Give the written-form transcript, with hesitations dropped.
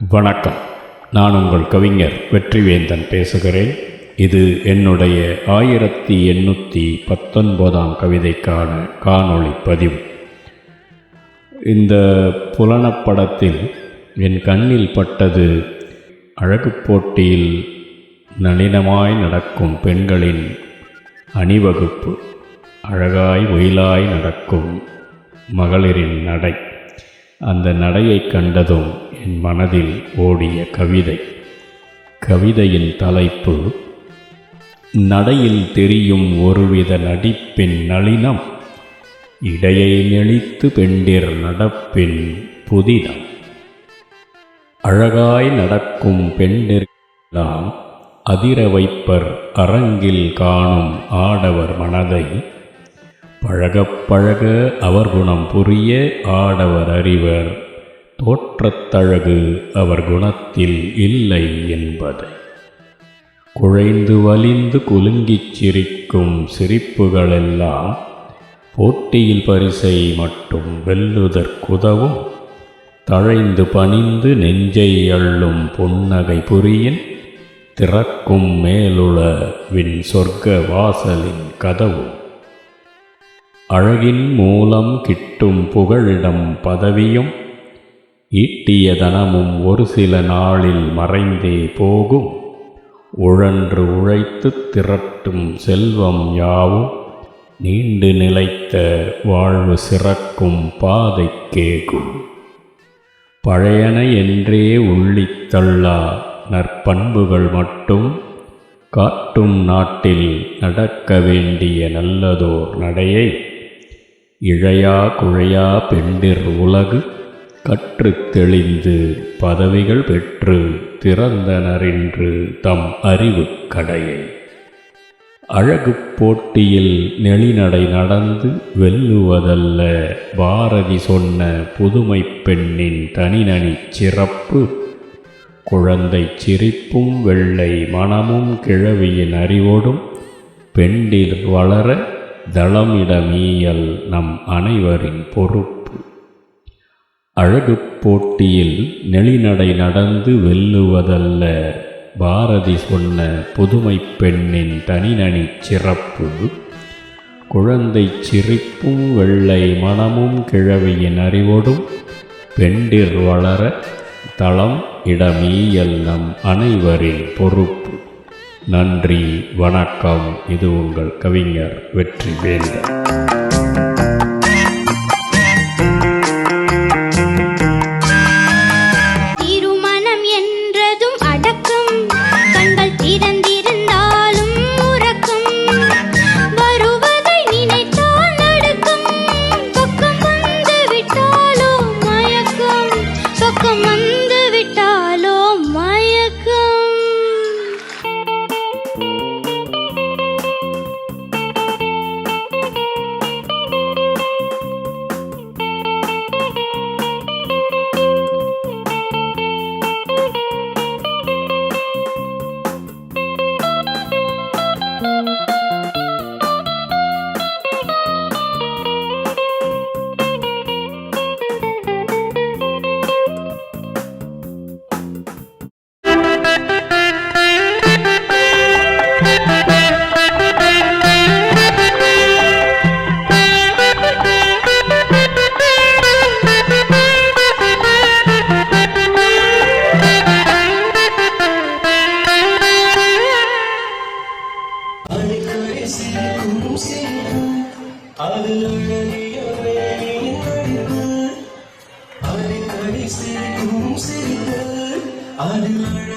வணக்கம். நான் உங்கள் கவிஞர் வெற்றிவேந்தன் பேசுகிறேன். இது என்னுடைய 1819 கவிதைக்கான காணொளி பதிவு. இந்த புலனப்படத்தில் என் கண்ணில் பட்டது அழகு போட்டியில் நளினமாய் நடக்கும் பெண்களின் அணிவகுப்பு, அழகாய் ஒயிலாய் நடக்கும் மகளிரின் நடை. அந்த நடையை கண்டதும் என் மனதில் ஓடிய கவிதை. கவிதையின் தலைப்பு, நடையில் தெரியும் ஒருவித நடிப்பின் நளினம், இடையை நெளித்து பெண்டிர் நடப்பின் புதினம். அழகாய் நடக்கும் பெண்டிர்தான் அதிர வைப்பர் அரங்கில் காணும் ஆடவர் மனதை. பழகப் பழக அவர் குணம் புரிய ஆடவர் அறிவர், தோற்றத்தழகு அவர் குணத்தில் இல்லை என்பதை. குழைந்து வலிந்து குலுங்கிச் சிரிக்கும் சிரிப்புகளெல்லாம் போட்டியில் பரிசை மட்டும் வெல்லுதற்குதவும். தழைந்து பணிந்து நெஞ்சை அள்ளும் புன்னகை புரியின், திறக்கும் மேலுளவின் சொர்க்க வாசலின் கதவும். அழகின் மூலம் கிட்டும் புகழிடம் பதவியும், ஈட்டிய தனமும் ஒரு சில நாளில் மறைந்தே போகும். உழன்று உழைத்து திரட்டும் செல்வம் யாவும், நீண்டு நிலைத்த வாழ்வு சிறக்கும் பாதை கேகும். பழையன என்றே உள்ளித்தள்ளா நற்பண்புகள் மட்டும் காட்டும் நாட்டில் நடக்க வேண்டிய நல்லதோர் நடையை. இழையா குழையா பெண்டிர் உலகு கற்றுத் தெளிந்து பதவிகள் பெற்று திறந்தனரின்று தம் அறிவு கடையை. அழகு போட்டியில் நெளிநடை நடந்து வெல்லுவதல்ல பாரதி சொன்ன புதுமை பெண்ணின் தனிநனி சிறப்பு. குழந்தை சிரிப்பும் வெள்ளை மனமும் கிழவியின் அறிவோடும் பெண்டில் வளர தளமிடமீயல் நம் அனைவரின் பொறுப்பு. அழகு போட்டியில் நெளிநடை நடந்து வெல்லுவதல்ல பாரதி சொன்ன புதுமை பெண்ணின் தனிநனி சிறப்பு. குழந்தை சிரிப்பும் வெள்ளை மனமும் கிழவியின் அறிவோடும் பெண்டிர் வளர தளம் இடமீயல் நம் அனைவரின் பொறுப்பு. நன்றி, வணக்கம். இது உங்கள் கவிஞர் வெற்றிவேந்தன். எங்கள்